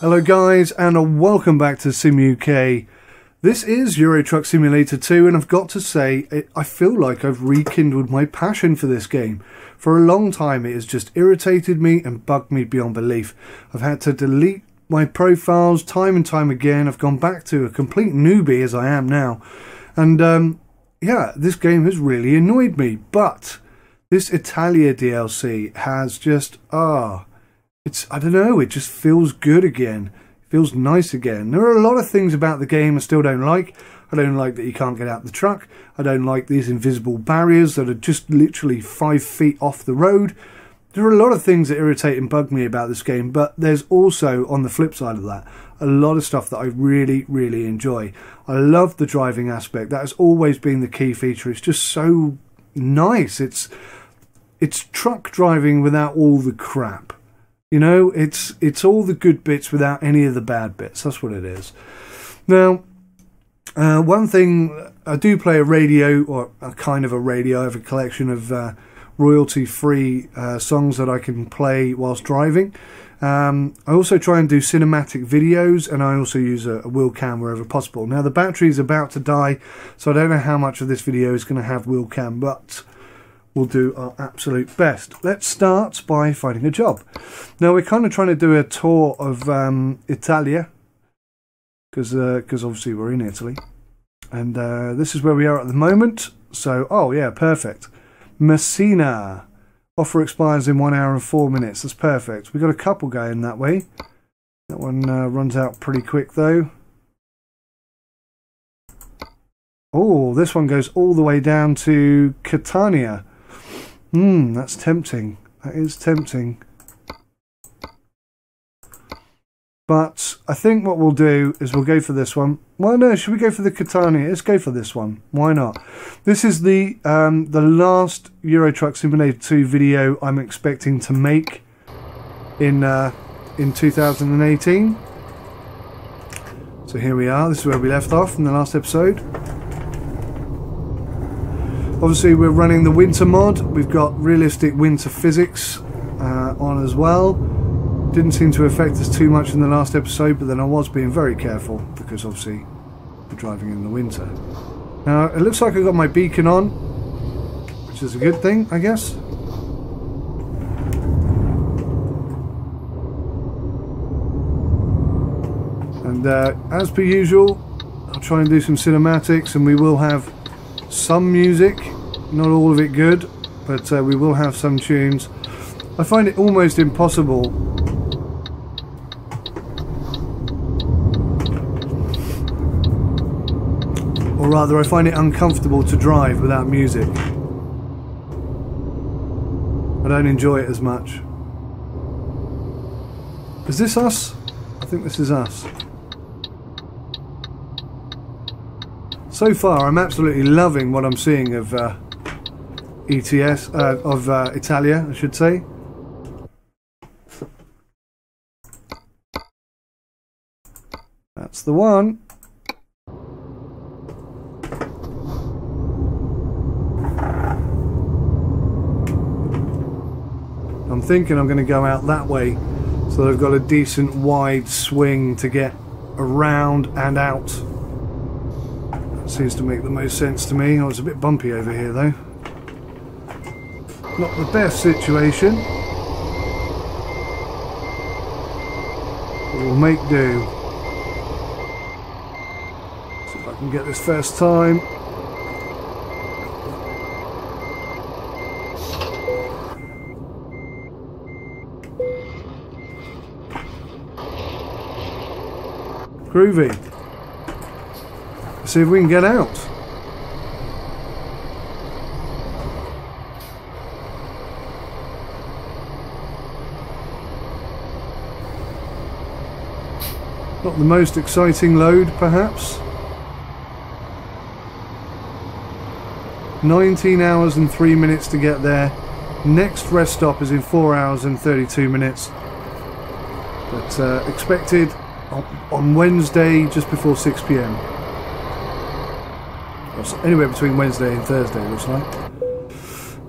Hello guys, and welcome back to Sim UK. This is Euro Truck Simulator 2, and I've got to say, I feel like I've rekindled my passion for this game. For a long time it has just irritated me and bugged me beyond belief. I've had to delete my profiles time and time again. I've gone back to a complete newbie as I am now. And yeah, this game has really annoyed me. But this Italia DLC has just, I don't know, it just feels good again. It feels nice again. There are a lot of things about the game I still don't like. I don't like that you can't get out the truck. I don't like these invisible barriers that are just literally 5 feet off the road. There are a lot of things that irritate and bug me about this game, but there's also, on the flip side of that, a lot of stuff that I really, really enjoy. I love the driving aspect. That has always been the key feature. It's just so nice. It's truck driving without all the crap. You know, it's all the good bits without any of the bad bits. That's what it is. Now, one thing, I do play a radio, or a kind of a radio. I have a collection of royalty-free songs that I can play whilst driving. I also try and do cinematic videos, and I also use a Wheelcam wherever possible. Now, the battery is about to die, so I don't know how much of this video is going to have Wheelcam, but we'll do our absolute best. Let's start by finding a job. Now, we're kind of trying to do a tour of Italia, because obviously we're in Italy, and this is where we are at the moment. So, oh yeah, perfect. Messina. Offer expires in 1 hour and 4 minutes. That's perfect. We've got a couple going that way. That one runs out pretty quick though. Oh, this one goes all the way down to Catania. That's tempting. That is tempting. But I think what we'll do is we'll go for this one. Well, no, should we go for the Catania? Let's go for this one. Why not? This is the last Euro Truck Simulator 2 video I'm expecting to make in 2018. So here we are. This is where we left off in the last episode. Obviously, we're running the winter mod. We've got realistic winter physics on as well. Didn't seem to affect us too much in the last episode, but then I was being very careful because obviously we're driving in the winter. Now, it looks like I've got my beacon on, which is a good thing, I guess. And as per usual, I'll try and do some cinematics, and we will have some music, not all of it good, but we will have some tunes. I find it almost impossible, or rather I find it uncomfortable to drive without music. I don't enjoy it as much. Is this us? I think this is us. So far, I'm absolutely loving what I'm seeing of Italia, I should say. That's the one. I'm thinking I'm going to go out that way, so that I've got a decent wide swing to get around and out. Seems to make the most sense to me. Oh, it's a bit bumpy over here though. Not the best situation. But we'll make do. See if I can get this first time. Groovy. See if we can get out. Not the most exciting load, perhaps. 19 hours and 3 minutes to get there. Next rest stop is in 4 hours and 32 minutes. But expected on Wednesday just before 6 PM. Anywhere between Wednesday and Thursday, it looks like.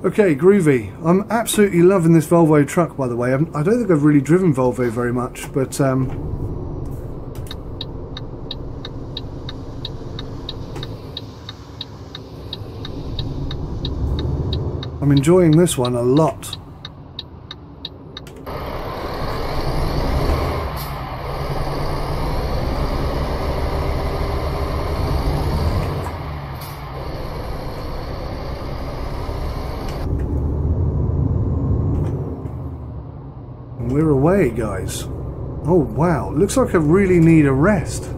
Okay, groovy. I'm absolutely loving this Volvo truck, by the way. I don't think I've really driven Volvo very much, but I'm enjoying this one a lot. And we're away, guys. Oh wow, looks like I really need a rest.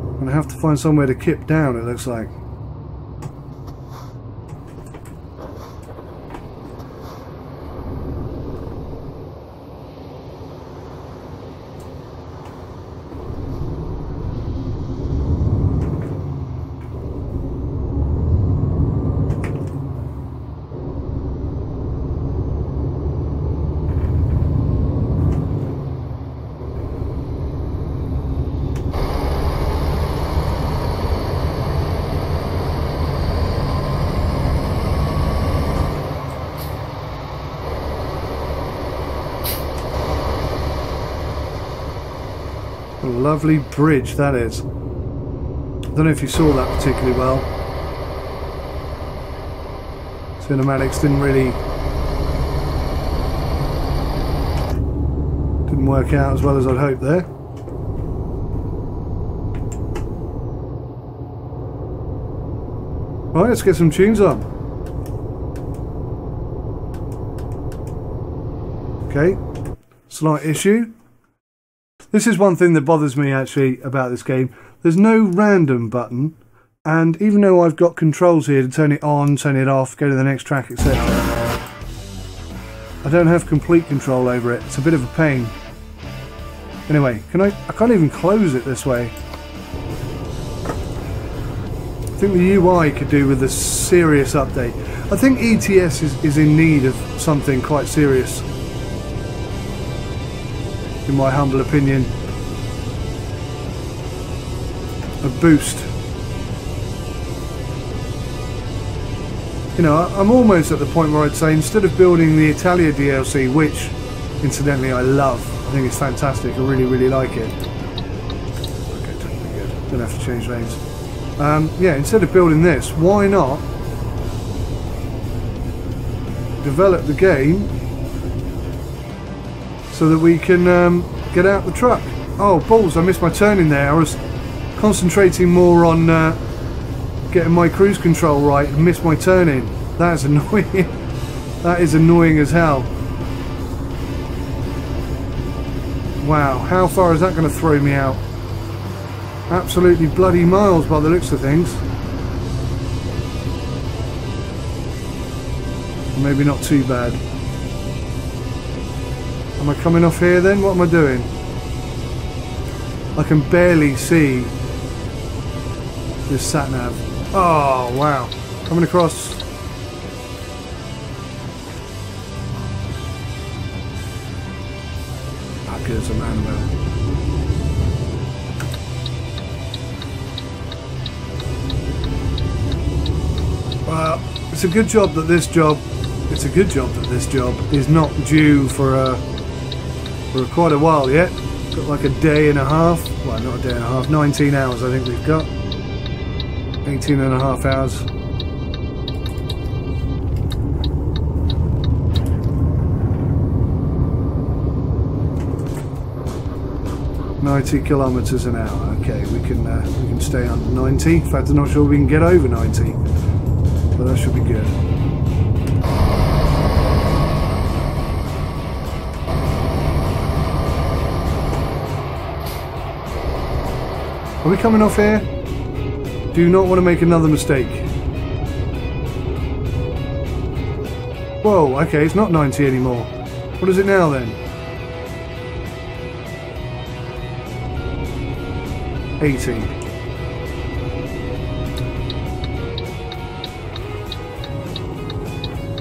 I'm gonna have to find somewhere to kip down, it looks like. A lovely bridge that is. Don't know if you saw that particularly well. Cinematics didn't work out as well as I'd hoped there. Right, let's get some tunes on. Okay, slight issue. This is one thing that bothers me actually about this game. There's no random button, and even though I've got controls here to turn it on, turn it off, go to the next track, etc., I don't have complete control over it. It's a bit of a pain. Anyway, I can't even close it this way. I think the UI could do with a serious update. I think ETS is in need of something quite serious, in my humble opinion. A boost. You know, I'm almost at the point where I'd say instead of building the Italia DLC, which incidentally I love, I think it's fantastic, I really, really like it. Okay, totally good. Don't have to change lanes. Yeah, instead of building this, why not develop the game so that we can get out the truck. Oh balls, I missed my turning there. I was concentrating more on getting my cruise control right and missed my turning. That's annoying. That is annoying as hell. Wow, how far is that going to throw me out? Absolutely bloody miles by the looks of things. Maybe not too bad. Am I coming off here then? What am I doing? I can barely see this sat-nav. Oh, wow. Coming across. How good is a roundabout? Well, it's a good job that this job is not due for quite a while yet. Got like a day and a half. Well, not a day and a half. 19 hours I think we've got. 18 and a half hours. "90 kilometers an hour." Okay, we can stay under 90. In fact, I'm not sure we can get over 90, but that should be good. Are we coming off here? Do not want to make another mistake. Whoa, okay, it's not 90 anymore. What is it now then? 80.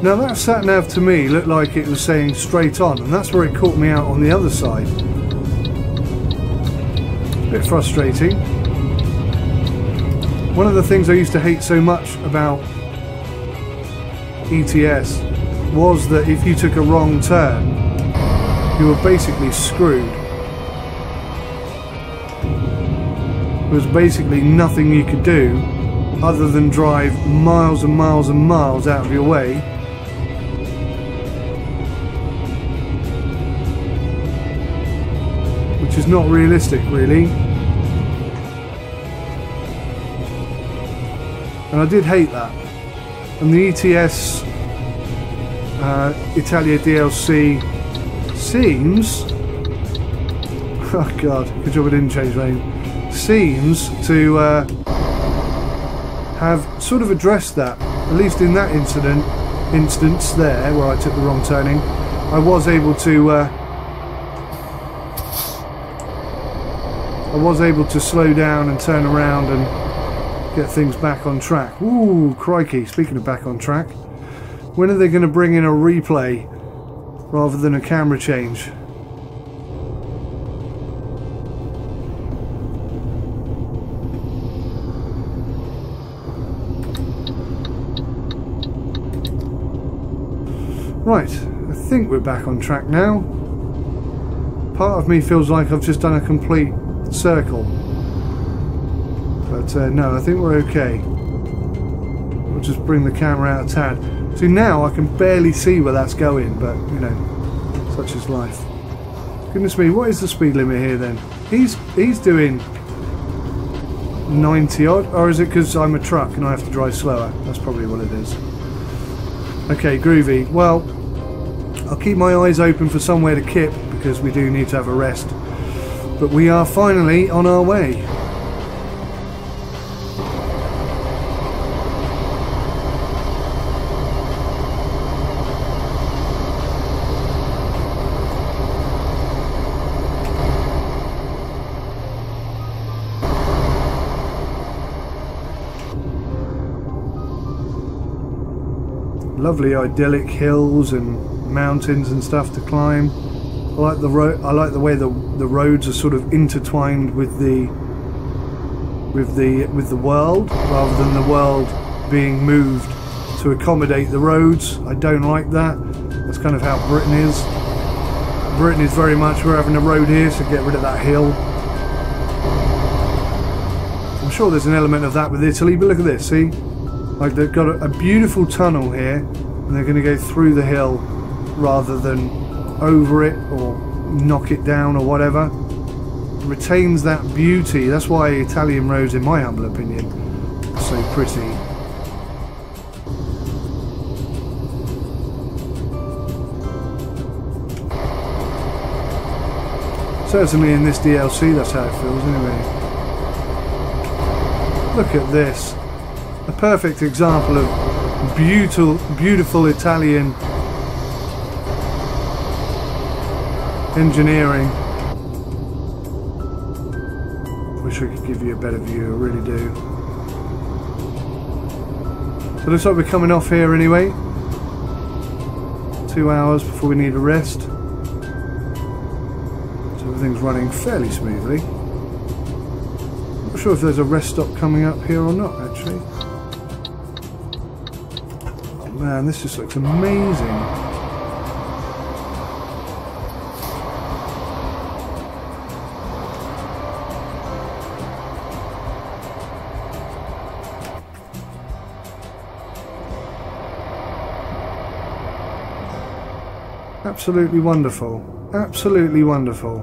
Now that sat-nav to me looked like it was saying straight on, and that's where it caught me out on the other side. A bit frustrating. One of the things I used to hate so much about ETS was that if you took a wrong turn, you were basically screwed. There was basically nothing you could do other than drive miles and miles and miles out of your way. Which is not realistic, really. And I did hate that. And the ETS Italia DLC seems... Oh god, good job I didn't change my name. Seems to have sort of addressed that, at least in that instance there, where I took the wrong turning. I was able to slow down and turn around and get things back on track. Ooh, crikey, speaking of back on track, when are they going to bring in a replay rather than a camera change? Right, I think we're back on track now. Part of me feels like I've just done a complete circle. But no, I think we're okay. We'll just bring the camera out a tad. See, now I can barely see where that's going, but, you know, such is life. Goodness me, what is the speed limit here then? He's doing 90 odd, or is it because I'm a truck and I have to drive slower? That's probably what it is. Okay, groovy. Well, I'll keep my eyes open for somewhere to kip, because we do need to have a rest. But we are finally on our way. Lovely idyllic hills and mountains and stuff to climb. I like the road. I like the way the roads are sort of intertwined with the world, rather than the world being moved to accommodate the roads. I don't like that. That's kind of how Britain is. Britain is very much, we're having a road here, so get rid of that hill. I'm sure there's an element of that with Italy, but look at this, see? Like, they've got a beautiful tunnel here, and they're going to go through the hill rather than over it or knock it down or whatever. It retains that beauty. That's why Italian roads, in my humble opinion, are so pretty. Certainly in this DLC, that's how it feels anyway. Look at this. A perfect example of beautiful Italian engineering. Wish I could give you a better view, I really do. So it looks like we're coming off here anyway. 2 hours before we need a rest. So everything's running fairly smoothly. Not sure if there's a rest stop coming up here or not, actually. Man, this just looks amazing. Absolutely wonderful. Absolutely wonderful.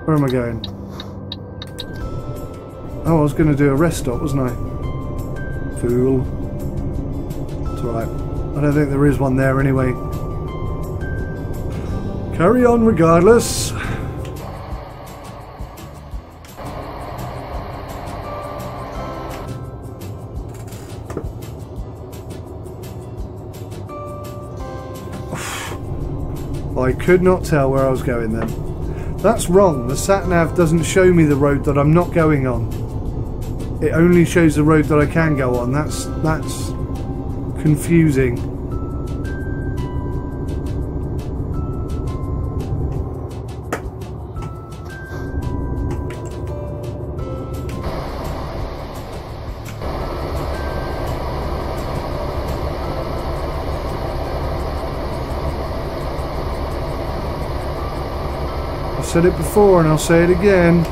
Where am I going? Oh, I was going to do a rest stop, wasn't I? Fool. It's alright. I don't think there is one there anyway. Carry on regardless. I could not tell where I was going then. That's wrong. The sat-nav doesn't show me the road that I'm not going on. It only shows the road that I can go on. That's confusing. I've said it before and I'll say it again.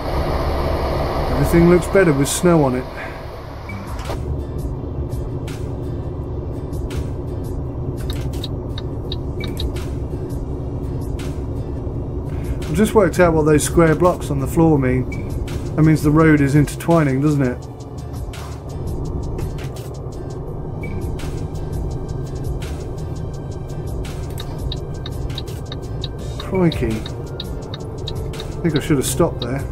Everything looks better with snow on it. I've just worked out what those square blocks on the floor mean. That means the road is intertwining, doesn't it? Crikey. I think I should have stopped there.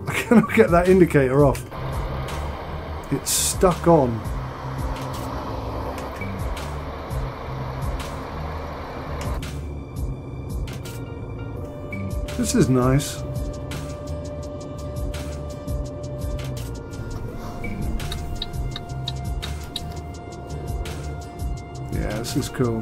I cannot get that indicator off. It's stuck on. This is nice. Yeah, this is cool.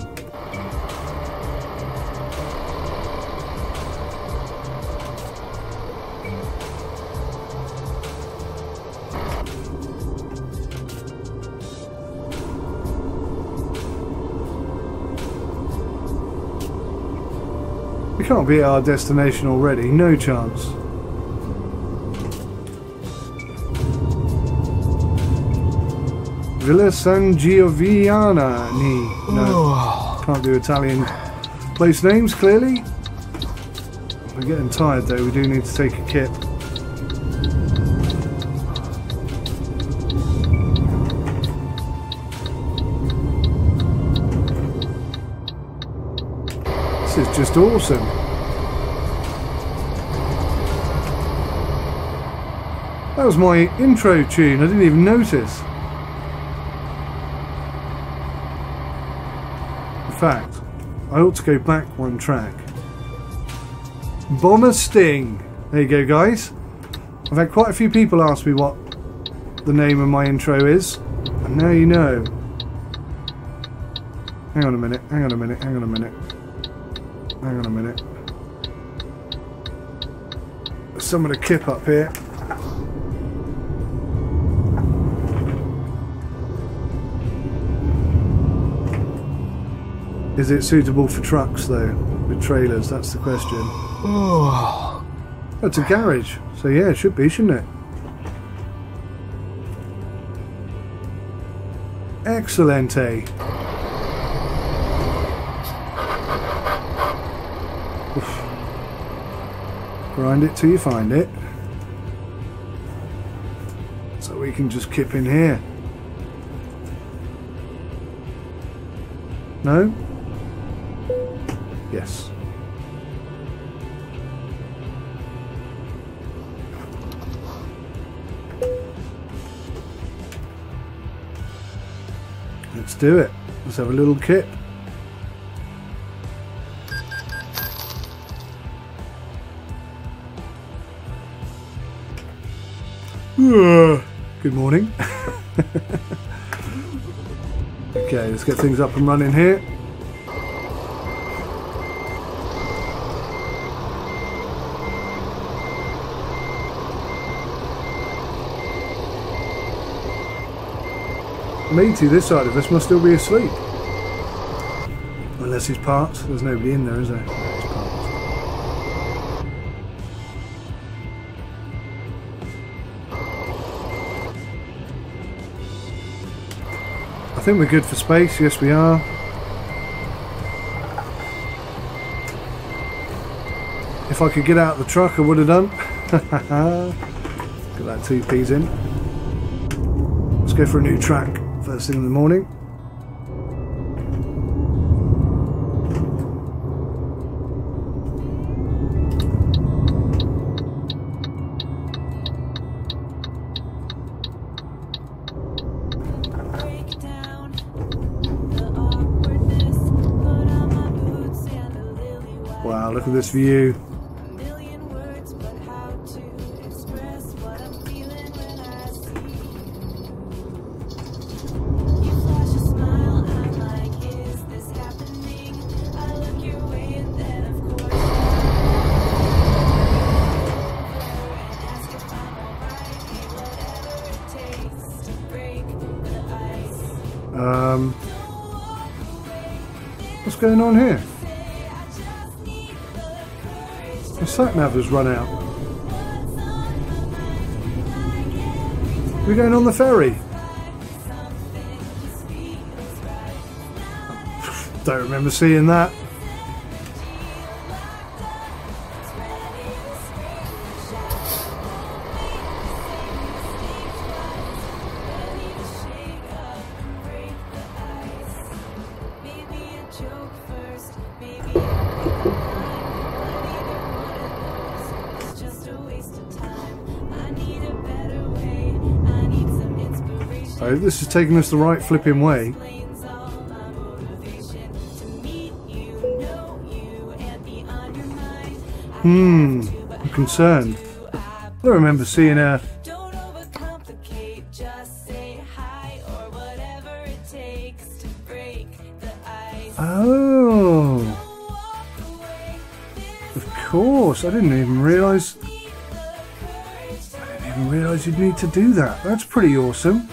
We can't be at our destination already, no chance. Villa San Giovanni. No, can't do Italian place names, clearly. We're getting tired though, we do need to take a kip. This is just awesome. That was my intro tune, I didn't even notice. In fact, I ought to go back one track. Bomber Sting. There you go, guys. I've had quite a few people ask me what the name of my intro is, and now you know. Hang on a minute, hang on a minute, hang on a minute. Hang on a minute. There's some of the kip up here. Is it suitable for trucks though, with trailers? That's the question. Oh, it's a garage, so yeah, it should be, shouldn't it? Excellente. Oof. Grind it till you find it. So we can just kip in here. No? Yes. Let's do it. Let's have a little kip. Good morning. Okay, let's get things up and running here. Matey, this side of us must still be asleep. Unless he's parked. There's nobody in there, is there? No, he's parked. I think we're good for space. Yes, we are. If I could get out of the truck, I would have done. Get that 2Ps in. Let's go for a new track. First thing in the morning. Wow, look at this view. What's going on here? The sat-nav has run out. We're going on the ferry. Don't remember seeing that. Oh, this is taking us the right flipping way. I'm concerned. I don't remember seeing a... Oh, of course. I didn't even realise you'd need to do that. That's pretty awesome.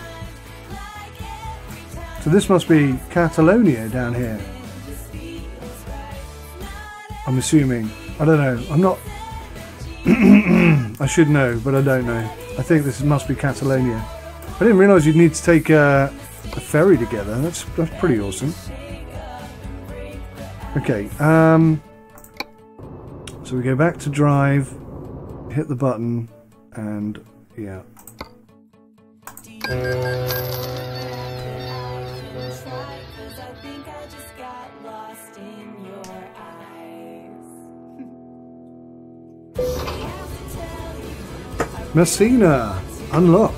So this must be Catalonia down here. I'm assuming. I don't know. I'm not... I should know, but I don't know. I think this must be Catalonia. I didn't realise you'd need to take a ferry together. That's pretty awesome. Okay, so we go back to drive, hit the button, and yeah. Messina unlocked.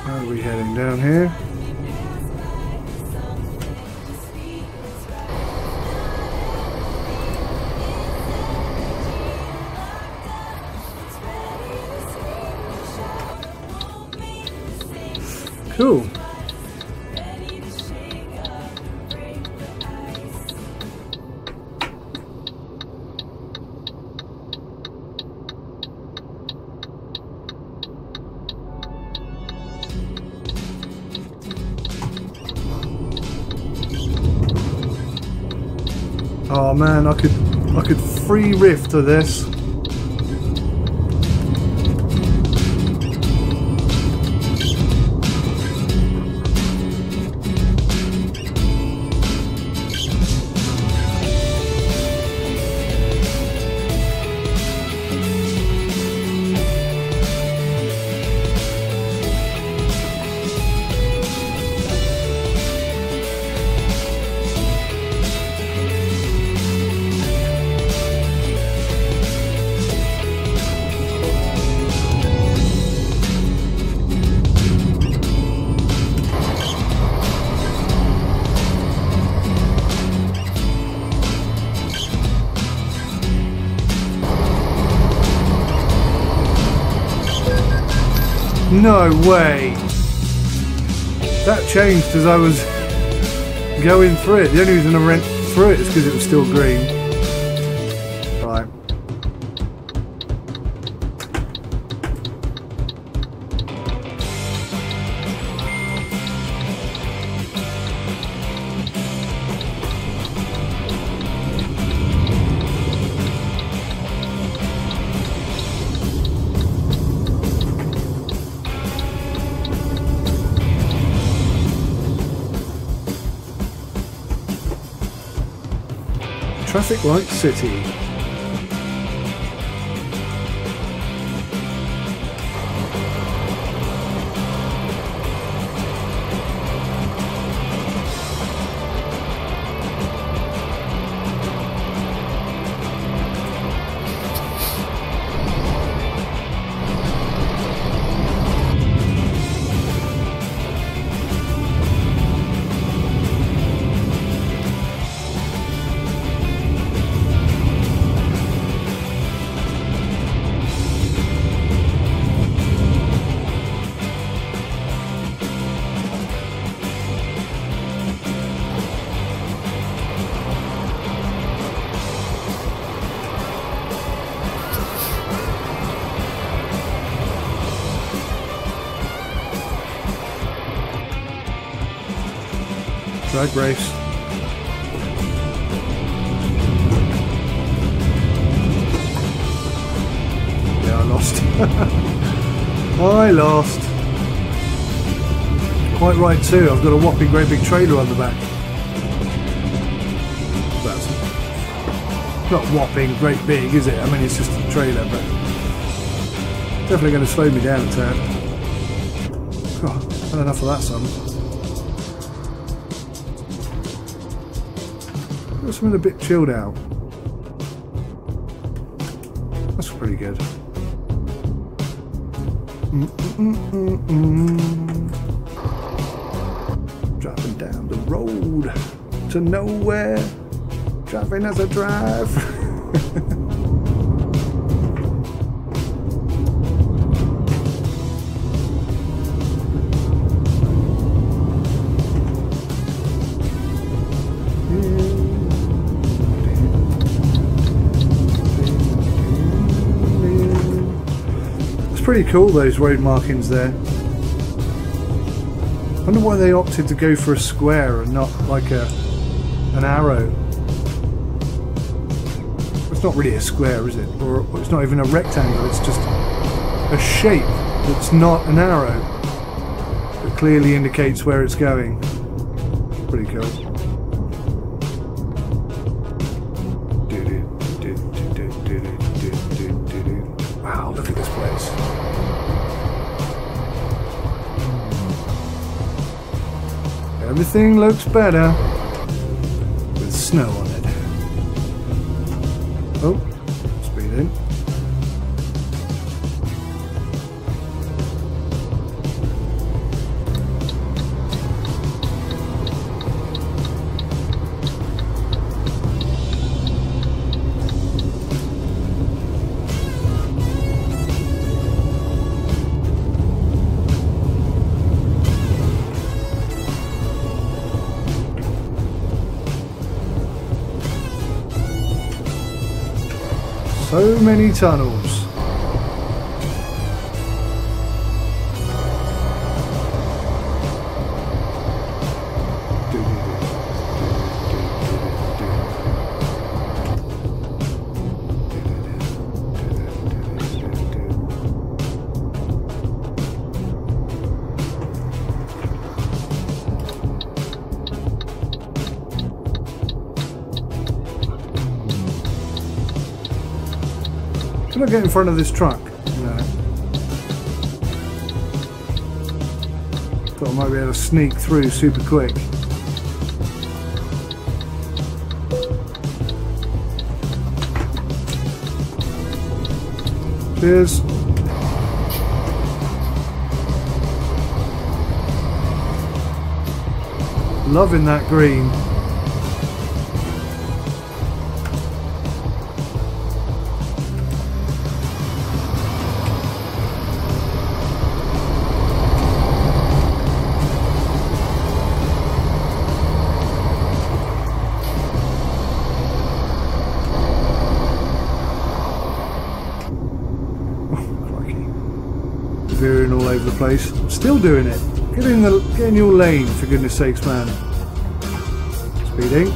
Where are we heading? Down here? Cool. Oh man, I could free riff to this. No way! That changed as I was going through it. The only reason I went through it is because it was still green. Right. Traffic Light City. Drag race. Yeah, I lost. I lost. Quite right too. I've got a whopping great big trailer on the back. That's not whopping great big, is it? I mean, it's just a trailer, but definitely going to slow me down a tad. Oh, had enough of that, son. Got something a bit chilled out. That's pretty good. Driving down the road to nowhere. Driving as I drive. Pretty cool, those road markings there. I wonder why they opted to go for a square and not like an arrow. It's not really a square, is it? Or it's not even a rectangle, it's just a shape that's not an arrow. It clearly indicates where it's going. Pretty cool. Wow, look at this place. Everything looks better with snow on it. Oh, speeding. So many tunnels. Should I get in front of this truck? No. Thought I might be able to sneak through super quick. Cheers. Loving that green. Veering all over the place. Still doing it. Get in your lane, for goodness sakes, man. Speeding.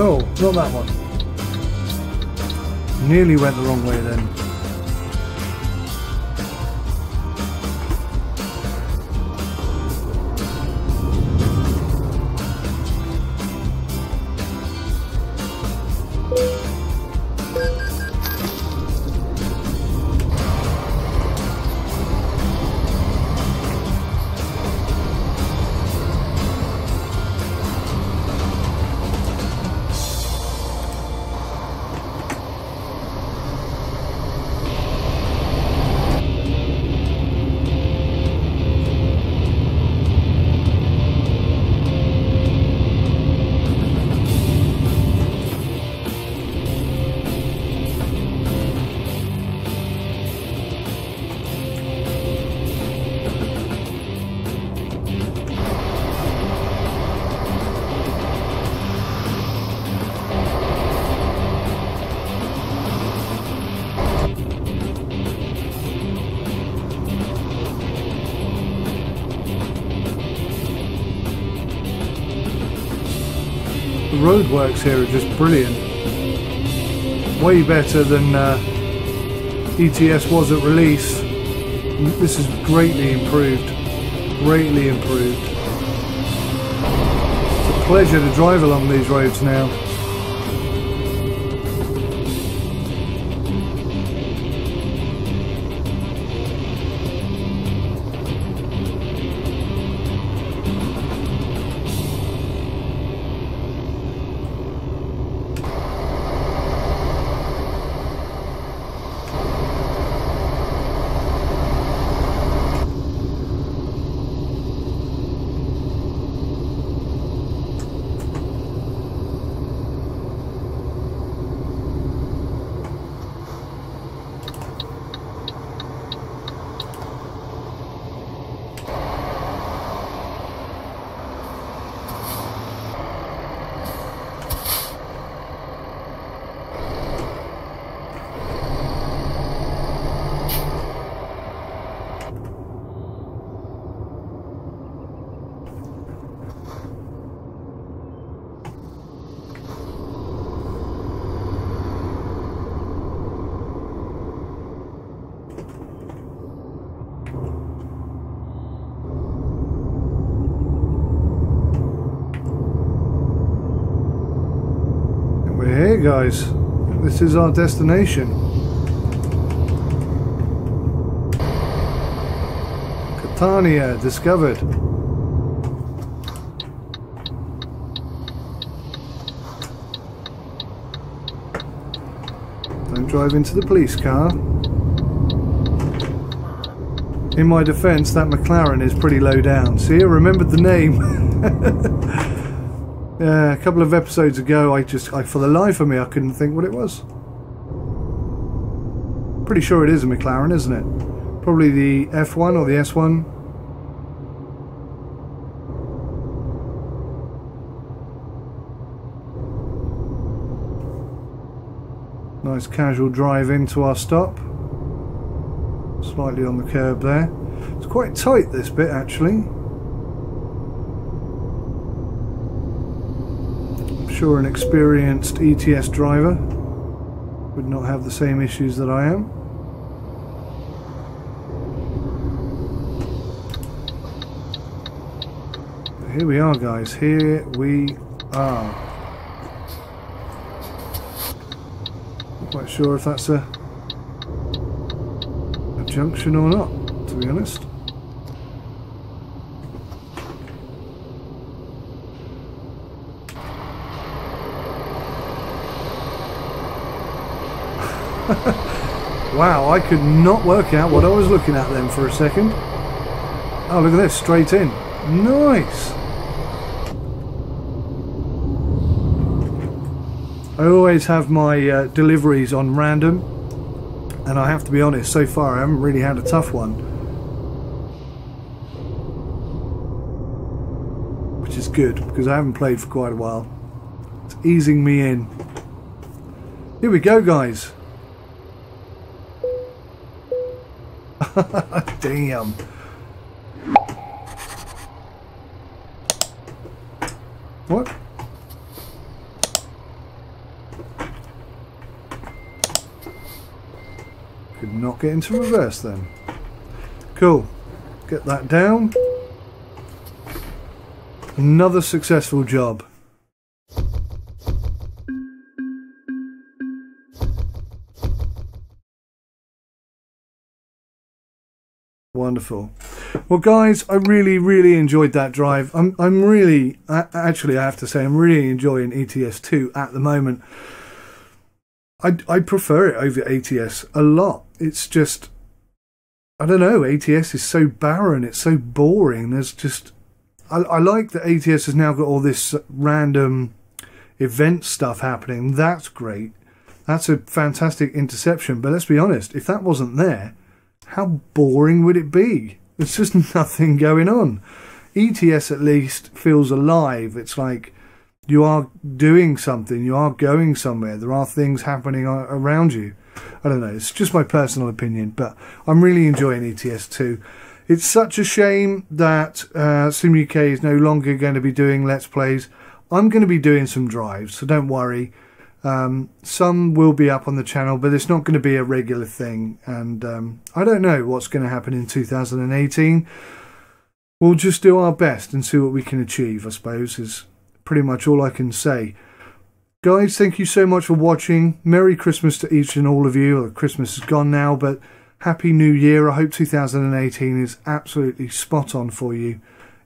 Oh, not that one. Nearly went the wrong way then. The roadworks here are just brilliant. Way better than ETS was at release. This is greatly improved. Greatly improved. It's a pleasure to drive along these roads now. We're here, guys. This is our destination. Catania discovered. Don't drive into the police car. In my defence, that McLaren is pretty low down. See, I remembered the name. Yeah, a couple of episodes ago, I for the life of me, I couldn't think what it was. Pretty sure it is a McLaren, isn't it? Probably the F1 or the S1. Nice casual drive into our stop. Slightly on the curb there. It's quite tight, this bit, actually. Sure, an experienced ETS driver would not have the same issues that I am. But here we are, guys. Here we are. Not quite sure if that's a junction or not, to be honest. Wow, I could not work out what I was looking at then for a second. Oh, look at this, straight in. Nice! I always have my deliveries on random, and I have to be honest, so far I haven't really had a tough one. Which is good, because I haven't played for quite a while. It's easing me in. Here we go, guys. Damn. What? Could not get into reverse then. Cool. Get that down. Another successful job. Wonderful. Well, guys, I really enjoyed that drive. I'm really, actually, I have to say, I'm really enjoying ETS2 at the moment. I prefer it over ATS a lot. It's just, I don't know, ATS is so barren, it's so boring. There's just, I like that ATS has now got all this random event stuff happening. That's great. That's a fantastic interception. But let's be honest, if that wasn't there, how boring would it be? There's just nothing going on. ETS at least feels alive. It's like you are doing something, you are going somewhere, there are things happening around you. I don't know, it's just my personal opinion, but I'm really enjoying ETS2. It's such a shame that SimUK is no longer going to be doing Let's Plays. I'm going to be doing some drives, so don't worry. Some will be up on the channel, but it's not going to be a regular thing, and I don't know what's going to happen in 2018. We'll just do our best and see what we can achieve, I suppose, is pretty much all I can say. Guys, thank you so much for watching. Merry Christmas to each and all of you. Well, Christmas is gone now, but Happy New Year. I hope 2018 is absolutely spot on for you.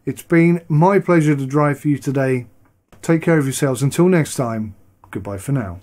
It's been my pleasure to drive for you today. Take care of yourselves. Until next time. Goodbye for now.